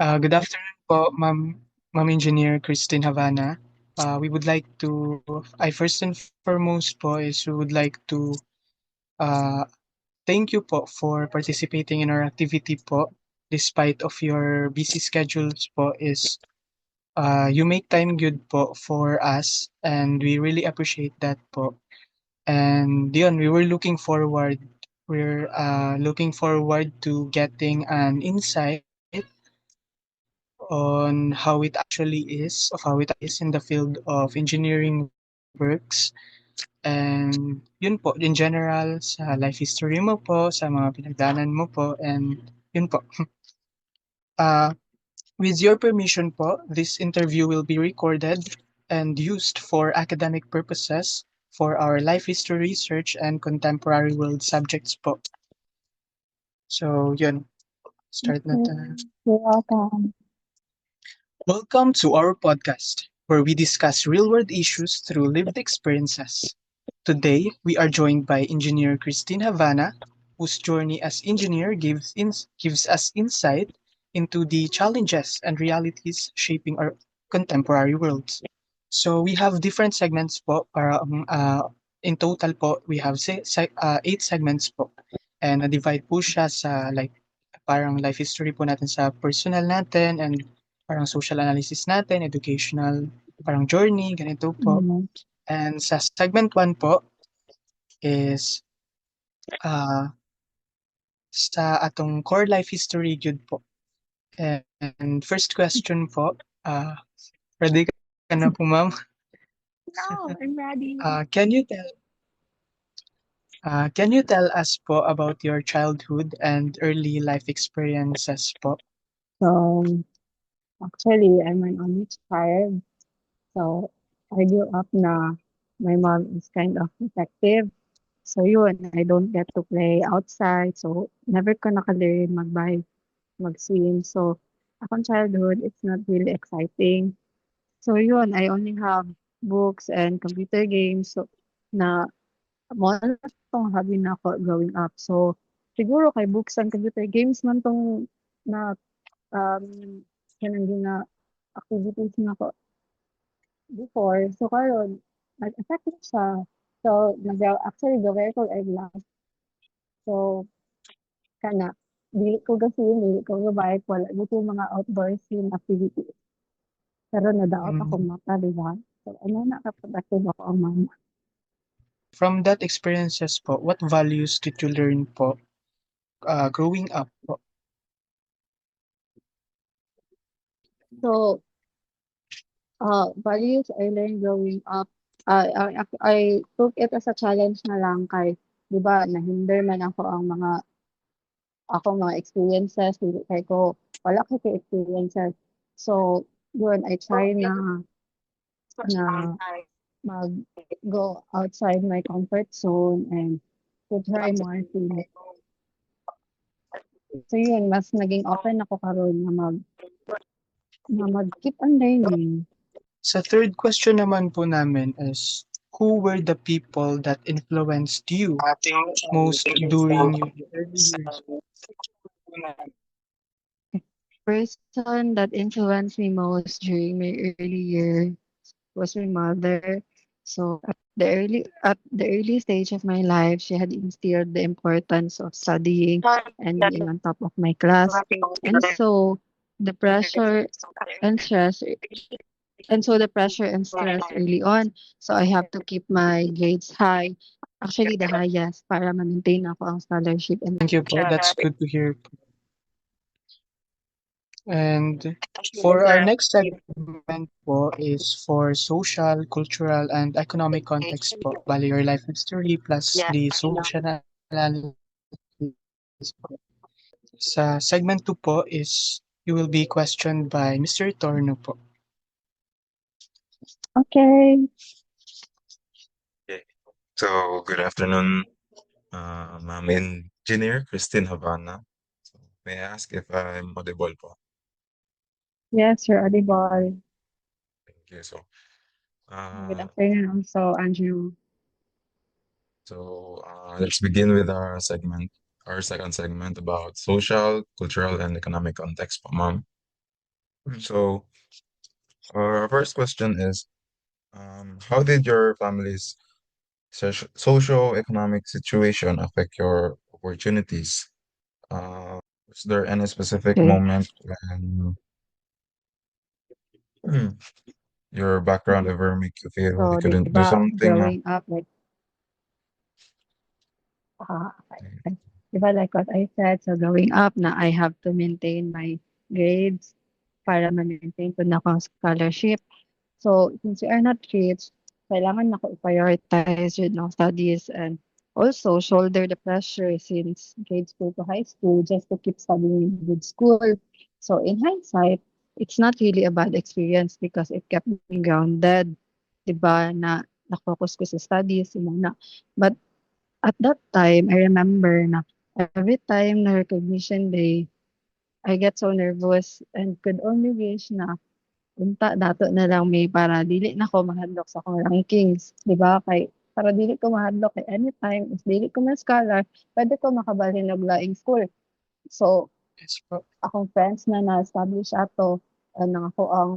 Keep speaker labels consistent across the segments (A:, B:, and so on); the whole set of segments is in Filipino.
A: Good afternoon po, Ma'am Engineer Christine Havana. We would like to, I first and foremost po is we would like to uh, thank you po for participating in our activity po. Despite of your busy schedules po is you make time good po for us and we really appreciate that po. And yun, we're looking forward to getting an insight on how it actually is, of how it is in the field of engineering works. And yun po, in general, sa life history mo po, sa mga pinagdaanan mo po, and yun po. Uh, with your permission po, this interview will be recorded and used for academic purposes for our life history research and contemporary world subjects po. So yun, start na tayo.
B: You're welcome.
A: Welcome to our podcast, where we discuss real world issues through lived experiences. Today, we are joined by engineer Christine Havana, whose journey as engineer gives us insight into the challenges and realities shaping our contemporary world. So we have different segments po. In total po, we have 8 segments po. And na-divide po siya sa like parang life history po natin sa personal natin and parang social analysis natin, educational, parang journey, ganito po.
B: Mhm.
A: And sa segment 1 po is uh, sa atong core life history gyud po. And first question po, ready ka na po ma'am?
B: No, I'm ready.
A: Uh, can you tell can you tell us po about your childhood and early life experiences po?
B: So, actually, I'm an only child. So, I grew up na my mom is kind of protective. So, yun, I don't get to play outside. So, never ko nakalearn mag-swim. So, akong childhood, it's not really exciting. So, yun, I only have books and computer games. So, na mo na 'tong hobby nako growing up. So, siguro kay books and computer games man 'tong na, um, kanang activities nako before. So, karon nag-affect na siya. So, actually gaway ko egg lang. So, kana dili ko ga-swim, dili ko ga-bike, wala gyud mga outdoor swim activities. Pero nadaot akong
A: Mm.
B: mata, di ba? So, ano naka-productive ako ang mama.
A: From that experiences po, what values did you learn po growing up po?
B: So, values I learned growing up, I took it as a challenge na lang kay 'di ba nahinder man ako ang akong mga experiences, dili kay ko wala kay experiences. So, yun I try na mag-go outside my comfort zone and to try more things. So yun, mas naging open ako karon na mag-keep on learning.
A: Sa third question naman po namin is, who were the people that influenced you most during your early years?
B: Person that influenced me most during my early years was my mother. So at the early stage of my life, she had instilled the importance of studying and being on top of my class. And so the pressure and stress the pressure and stress early on. So I have to keep my grades high. Actually the highest para ma-maintain ako ang scholarship and
A: Thank you po. That's good to hear. And for our next segment po is for social, cultural, and economic context po. Bali, your life history plus the social analysis po. Sa segment 2 po is you will be questioned by Mr. Torno po.
B: okay.
C: Okay. So, good afternoon, Ma'am Engineer Christine Havana. So, may I ask if I'm audible po?
B: Yes, you're audible.
C: Thank you.
B: Good
C: Uh,
B: afternoon also, Andrew.
C: let's begin with our second segment about social, cultural, and economic context po, Ma'am. So our first question is, how did your family's socio-economic situation affect your opportunities? Is there any specific
B: Okay.
C: moment when your background ever make you feel you
B: So, di
C: couldn't do
B: ba,
C: something?
B: growing up, like, di ba, like what I said, so growing up na I have to maintain my grades para ma-maintain ko na akong scholarship. So, since we are not rich, kailangan na ko i-prioritize yun ng studies and also shoulder the pressure since grade school to high school just to keep studying in good school. So, in hindsight, it's not really a bad experience because it kept me grounded, 'di ba, na na-focus ko sa studies, yun na. But at that time, I remember na every time na recognition day, I get so nervous and could only wish na unta dato na lang may para dili na ko mahadlok sa akong rankings, 'di ba? Kay para dili ko mahadlok kay anytime is dili ko ma-scholar, puwede ko makabalhin og laing school. So,
A: Yes po.
B: akong friends na na-establish ato and ako ang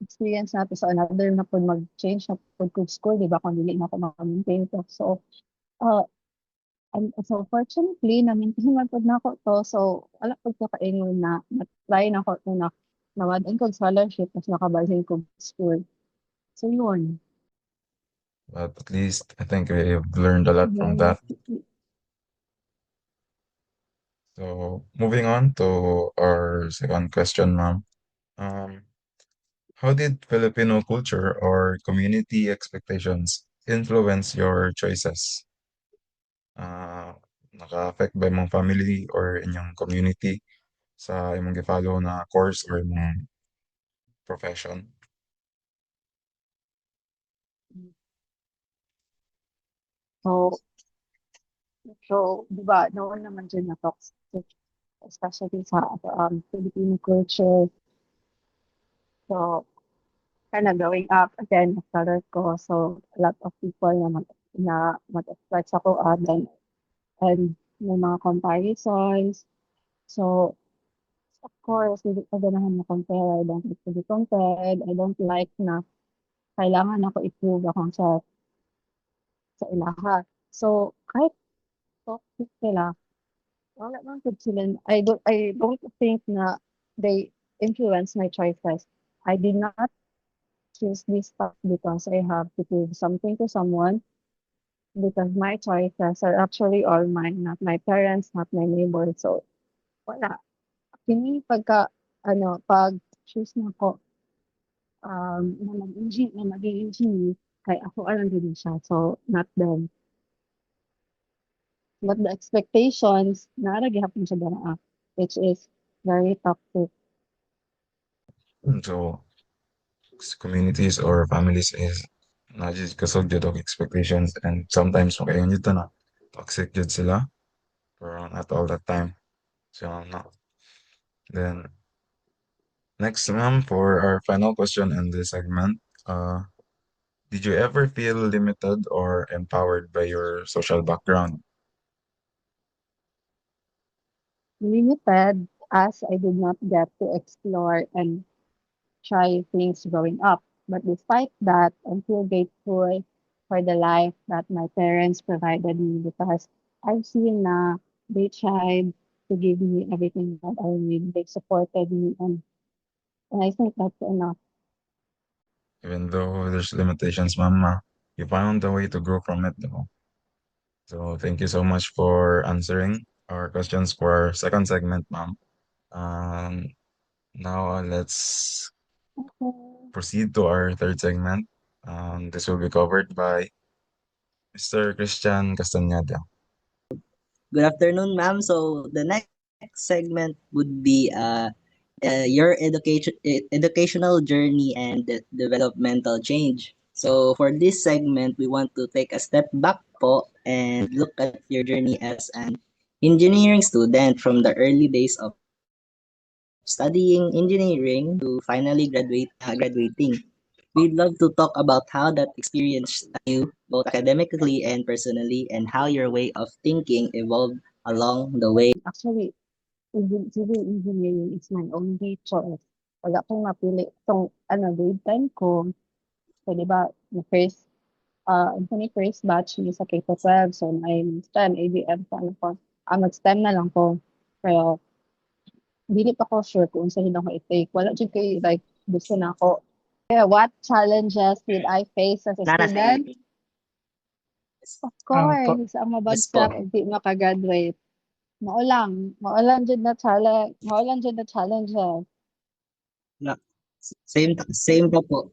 B: experience nato sa another na pud mag-change na pud kog school, 'di ba, kung dili na ako maka-maintain to. So, uh, so fortunately na-maintain man pud nako to. So, wala pud ko kaingon na na-try nako to na nawad-an kog scholarship ta's nakabalhin kog school. So yun.
C: But at least I think we've learned a lot from
B: Yes.
C: that. So moving on to our second question, ma'am. Um, how did Filipino culture or community expectations influence your choices? Uh, naka-affect ba imong family or inyong community sa imong gi-follow na course or imong profession?
B: So, so, di ba, noon naman dyan na toxic, especially sa Filipino culture. So, kind of growing up, again, scholar ko. So, a lot of people na mag-expect sa ko, and may mga comparisons. So, of course, hindi ko ganahan na compare. I don't like to be compared. I don't like na kailangan ako i-prove akong sa ilaha. So, kahit toxic sila, wala man gud sila I don't think na they influence my choices. I did not choose this path because I have to prove something to someone because my choices are actually all mine, not my parents, not my neighbors. So, wala. Kini pag-choose nako, na maging engineer, kay ako alang din siya. So, not them. But the expectations, naara gihapon siya ganaa, which is very toxic.
C: So communities or families is not just kasog jud og expectations and sometimes makaingon jud ta na toxic jud sila pero not all the time. So no. Then next, ma'am, for our final question in this segment, did you ever feel limited or empowered by your social background?
B: Limited as I did not get to explore and try things growing up. But despite that, I'm still grateful for the life that my parents provided me because I've seen na they tried to give me everything that I need. They supported me and I think that's enough.
C: Even though there's limitations, ma'am, you found a way to grow from it, though. So thank you so much for answering our questions for our second segment, ma'am. Um, now let's
B: Okay.
C: proceed to our third segment. This will be covered by Mr. Christian Castañeda.
D: Good afternoon, ma'am. So the next segment would be your educational journey and developmental change. So for this segment, we want to take a step back po and look at your journey as an engineering student from the early days of studying engineering to finally graduating. We'd love to talk about how that experience you both academically and personally and how your way of thinking evolved along the way.
B: Actually, civil engineering is my only choice. wala akong mapili. Itong, grade 10 ko, so, di ba, first batch ni sa K-12, so, ay STEM, ABM, so, ano ko, mag-STEM na lang ko. Pero, dili pa ko sure kung saan ako i-take. Wala dyan kay, like, gusto na ako. Yeah, what challenges did I face as a
D: Nana,
B: student?
D: sige.
B: Of
A: Opo.
B: course, ang
D: Yes po.
B: mabagsak, hindi makagraduate. Maulan dyan na challenges.
D: No. Same pa po.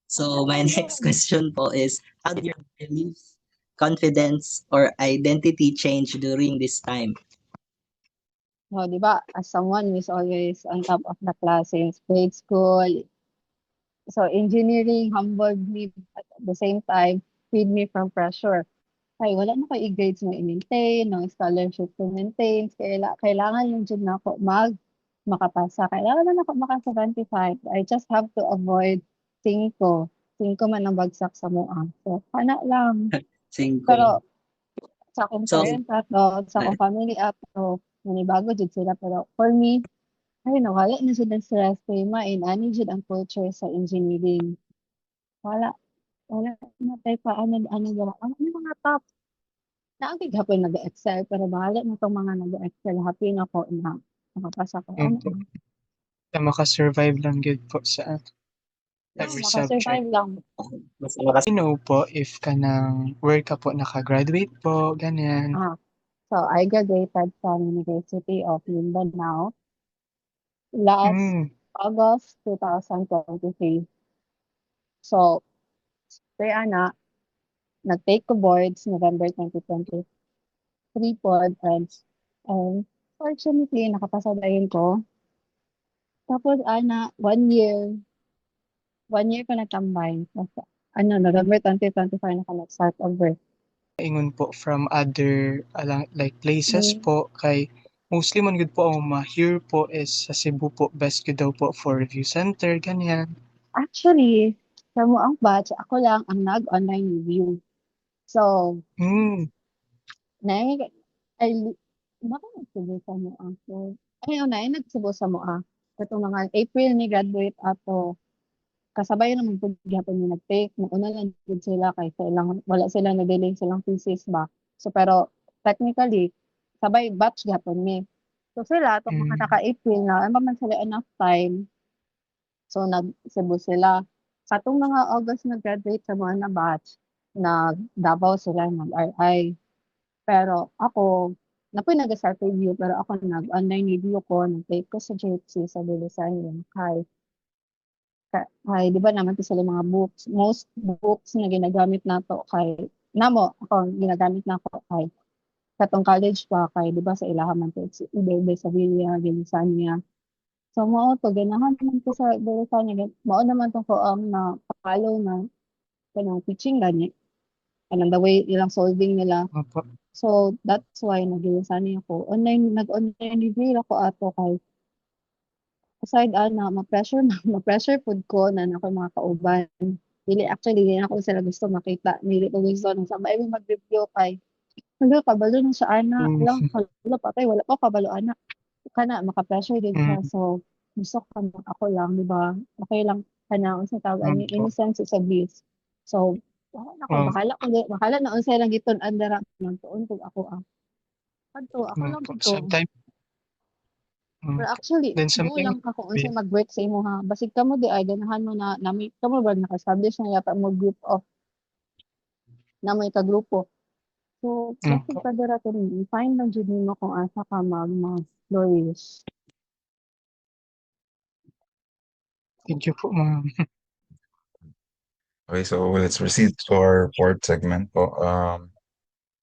D: So my next question po is, how did your beliefs, confidence, or identity change during this time?
B: No, di ba, as someone who is always on top of the class since grade school, so engineering humbled me at the same time, freed me from pressure. Ay, wala na ko i-grades na i-maintain, no scholarship to maintain. Kailangan lang dyan na ako makapasa. Kailangan na ako maka-75. I just have to avoid 5. 5 man ang bagsak sa mua. So, kana lang.
D: 5.
B: Pero sa akong
D: So,
B: parents ato, sa akong family ato, nanibago jud sila. Pero for me, ay nawala na sila stress kay ani jud ang culture sa engineering. Wala, wala na tayo pa ano mga top naagig hapon nag-excel pero bahala na tong mga nag-excel happy na ko na makapasa ko
A: Opo. Na makasurvive lang good po sa every subject.
B: makasurvive lang.
D: mas malakas.
A: I know po if kanang where ka po nakagraduate po, ganyan.
B: So I graduated from University of Mindanao last
A: Mm.
B: August 2023. So kaya nag-take ko boards November 2023 pod and fortunately nakapasa dayon ko. Tapos 1 year ko natambay. Basta, November 2025 na ka nag-start over.
A: Ingon po from other like places
B: Mm.
A: po kay mostly man good po ang ma-hear po is sa Cebu po best good daw po for review center, ganyan.
B: Actually, sa mo ang batch, ako lang ang nag-online review. So,
A: Mm.
B: ay, baka nagsubo sa mo ako. Nagsubo sa mo Katong mga April ni graduate ato, kasabay naman po gyapon yung nag-take. Nauna lang din sila kay wala sila na-delay silang thesis ba. So, pero technically, sabay batch gyapon ni. So, sila, itong mga
A: Mm.
B: naka-April na, ano man sila enough time. So, nag-Cebu sila. Sa itong mga August nag-graduate sa mga na batch, nag-Davao sila, nag-RI. Pero ako, napoy nag-start review, pero ako nag-online review ko, nag-take ko sa JC sa Bilisan yun. Kay, di ba naman ito sila mga books. Most books na ginagamit nato ako, ginagamit na ako kay katong college pa, kay, di ba sa ilahan man to, Ibe sa Villa, Ginsan So, ganahan naman ko sa Bilisan mao naman to ko ang na-follow na kanang teaching gani. Anong the way ilang solving nila.
A: Opo.
B: So, that's why nag-iwasan ako. Nag-online review ako ato kay aside ma-pressure pud ko na ako mga kauban. Dili ako sila gusto makita. Dili ko gusto nang sabay mo mag-review kay kabalo na siya
A: Mm.
B: lang kabalo patay wala pa kabalo maka-pressure din siya.
A: Mm.
B: So, gusto ko ako lang, di ba? Okay lang sa tawag ani
A: Opo.
B: innocence is a bliss. So, bahala na unsay lang giton andara lang tuon kung ako ako lang
A: Opo.
B: to.
A: Sometimes
B: Pero actually,
A: then
B: go
A: sometimes
B: lang ka kung unsay mag-work sa imo ha. Basig kamo di ay ganahan mo na nami kamo ba naka-establish na yata mo group of na may kagrupo. So, basig
A: opo.
B: ka dira to find lang jud nimo kung asa ka mag-flourish.
A: Thank you po, ma'am.
C: Okay, so let's proceed to our fourth segment po,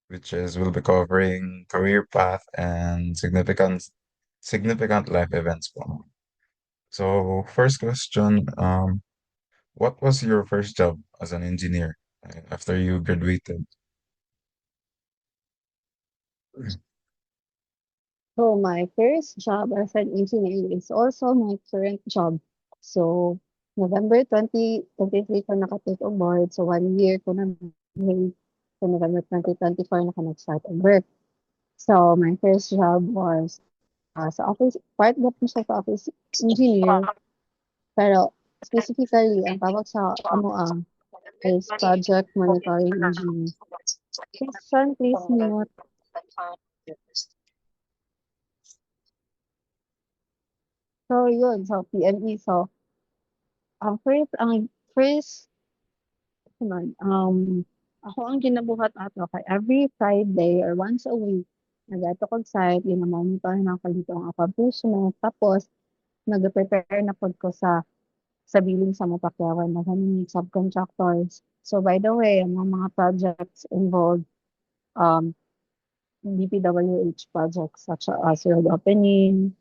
C: which is we'll be covering career path and significant life events po. So first question, what was your first job as an engineer after you graduated?
B: So, my first job as an engineer is also my current job. So, November 2023 ko naka-take on board. So, 1 year ko na may so November 2024 na ako nag-start on work. So, my first job was sa office, part gap ko siya sa office engineer. Pero specifically, ang tawag sa is project monitoring engineer. Question, please mute. So, yun. So, PME. So, ang first, naman, ako ang ginabuhat ato kay every Friday or once a week, nag-ato kog site, monitor na ko dito ang accomplishment. Tapos, nag-prepare na pod ko sa billing sa mapakyawan na kami subcontractors. So, by the way, ang mga projects involved, um, DPWH projects such as road opening,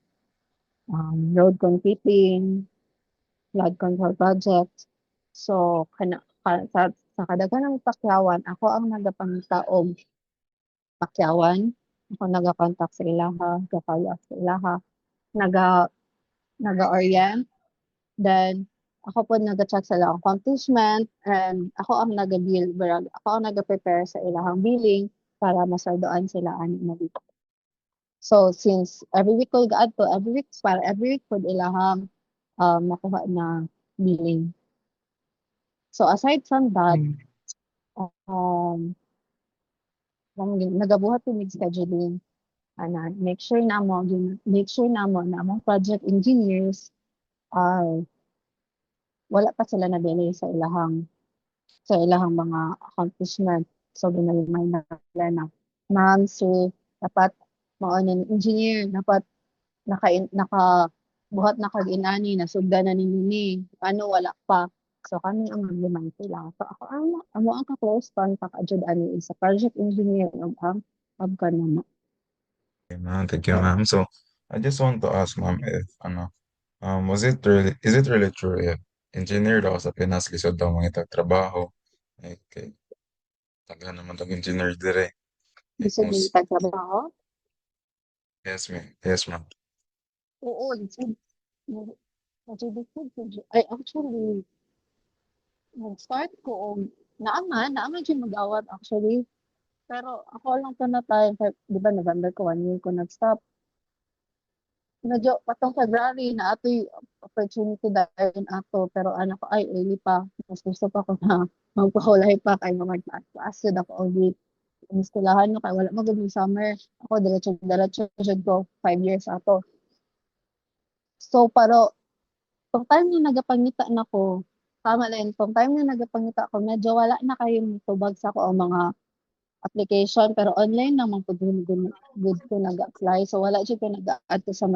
B: road concreting, flood control projects. So, sa kadaghanang pakyawan, ako ang nagapangitaog pakyawan. Ako naga-contact sa ilaha, nagka-follow up sa ilaha, naga naga-orient, then ako po naga-check sa ilang accomplishment, and ako ang naga-bill, ako ang naga-prepare sa ilahang billing para masaldoan sila ani na week. So, since every week ko gaadto, every week po ilahang nakuha na billing. So, aside from that,
A: Mm.
B: um, nagabuhat ko mig scheduling. Make sure na mo na among project engineers are wala pa sila na delay sa ilahang mga accomplishment. So, ginagmay na nila na, ma'am, sir, dapat mao engineer, dapat nakabuhat na kag inani, nasugdan na ni ano wala pa. So, kami ang mag-remind sila. So, amo ang ka-close contact adjud ani sa project engineer ang abka na.
C: Okay, ma'am. Thank you, ma'am. So, I just want to ask, ma'am, if, is it really true if engineer daw sa Pinas, lisod daw mga itag trabaho? Like, taga naman tag engineer dire. Like,
B: Gusto niyo ipagtrabaho?
C: yes, ma'am. Yes, ma'am.
B: Oo, ay actually, nag-start ko naaman siya mag-awat actually. Pero ako lang to na time, di ba November ko, 1 year ko nag-stop. Medyo patong February na ato'y opportunity dahil ato, pero anak ko ay early pa. Mas gusto pa ko na magpahulay pa kay mag-taas yun ako ulit. Ang eskwelahan no, kay wala magandang summer. Ako, diretso ko, 5 years ato. So, pero, pag time na nagapangita na ko, tama lang, pag time na nagapangita ko, medyo wala na kayong tubag sa ko ang mga application, pero online naman po good ko nag-apply. So, wala dyan ko nag-add ko sa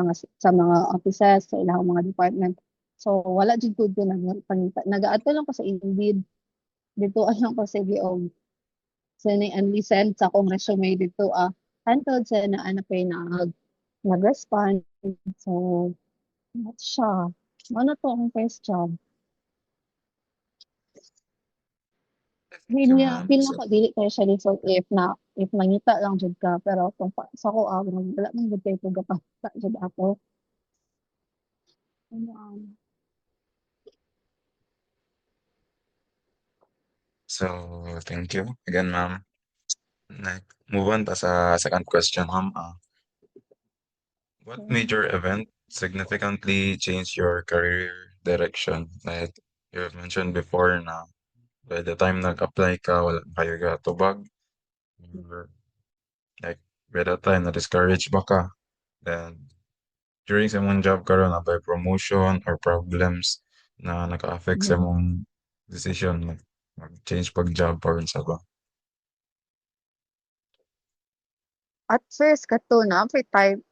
B: mga offices, sa ilang mga department. So, wala dyan good ko nagpangita. Nag-add ko lang ko sa Indeed. Dito lang ko sa GO. Sa ni-send sa akong resume dito, hantod sa na ano pa nag-respond. So, not siya. Ano to ang first job?
C: Thank you, ma'am.
B: Feel na
C: So,
B: ko dili kayo siya result if mangita lang jud ka pero kung sa ko wala man gud kay tuga pa jud ako. Ano
C: so, thank you again, ma'am. Like, move on ta sa second question, ma'am. What major event significantly changed your career direction? Like, you have mentioned before na by the time nag-apply ka, wala pa kayo gatubag. Or, like, by the time na-discourage ba ka? Then, during sa mong job karon na by promotion or problems na naka-affect sa mong decision, mag-change pag-job or sa ba?
B: At first kato na every time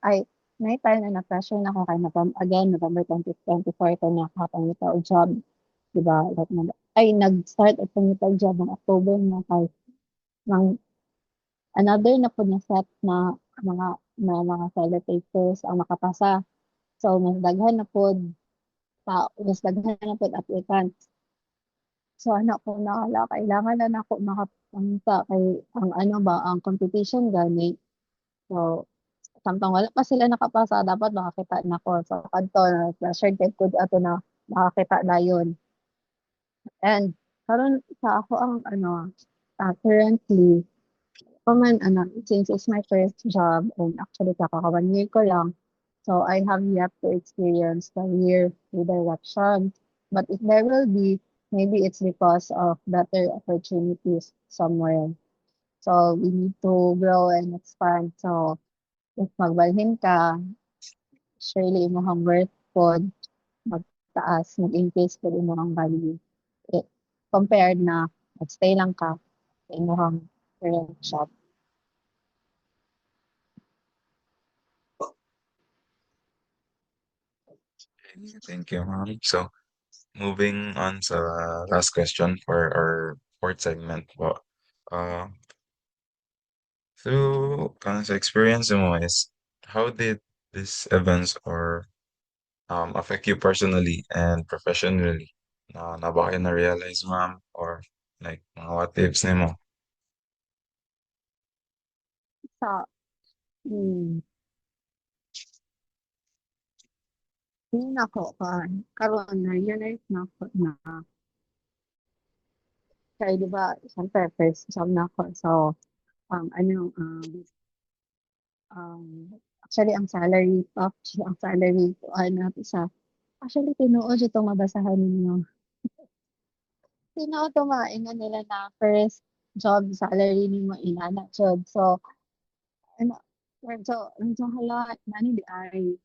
B: may time na na-pressure na ako kay November 2024 ko nakapangita og job, di ba? Like, nag-start at pangita og job ng October na kay ng another na po na set mga sellers ang makapasa. So, mas daghan na po applicants. So, anak ko na kailangan na nako makapangita kay ang competition gani. So, samtang wala pa sila nakapasa, dapat makakita na ko. So, kadto na pressure kay ko ato na makakita dayon. And karon sa ako ang currently since it's my first job and actually kaka 1 year ko lang. So I have yet to experience career redirection. But if there will be, maybe it's because of better opportunities somewhere. So we need to grow and expand. So if magbalhin ka, surely imong worth pod magtaas, mag-increase pod imong value. Eh, compared na magstay lang ka sa imong current job.
C: Okay, thank you, ma'am. So, moving on sa last question for our fourth segment po. Uh, through sa experience mo is, how did these events or affect you personally and professionally? Na ba kayo na-realize, ma'am? Or like, mga what ifs nimo?
B: Sa hmm, yun ako karon na-realize na ko na kaya 'di ba siyempre first job na ako. So, ano, actually ang salary ko ano sa actually tinuod itong mabasahan ninyo. Tinuod 'to maingon nila na first job salary nimo inana jud. So, ano medyo hala nani di ay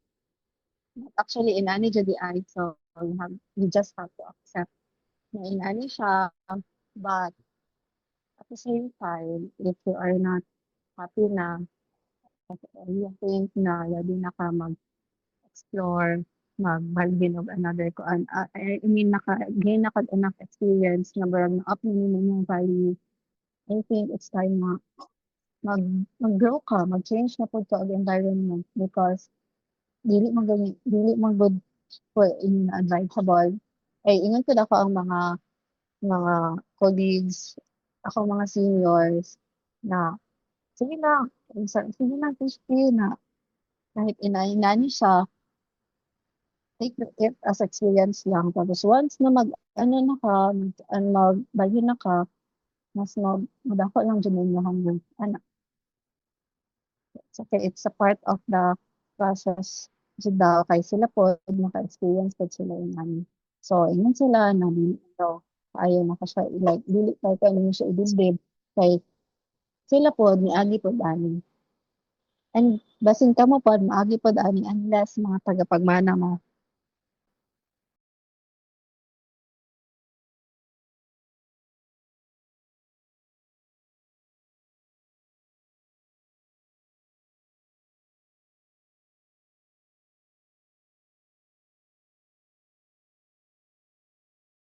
B: actually inani jud di ay. So, you just have to accept na inani siya. But at the same time, if you are not happy na, you think na labi na ka mag-explore, magbalhin of another kuan. I mean, naka-gain na ka enough experience na barang na-up na nimo yung value. I think it's time na mag-grow ka, mag-change na po ka og environment because dili man good for in advisable. Ay, ingon ko ako ang mga colleagues, ako mga seniors na sige lang, sige lang, Christy, na kahit inani siya, take it as experience lang. Tapos once na ano na ka, magbagyo na ka, mas madako lang dyan ninyo hanggang, ano, it's okay, it's a part of the process. Dyan daw, kay sila po, naka-experience po sila yung ano. So, ingon sila na, daw, ayaw na ka siya, like, dili tayo ka naman siya idibdib, kay sila po, niagi po dani. And basin ka mo pod maagi pod ani unless mga tagapagmana mo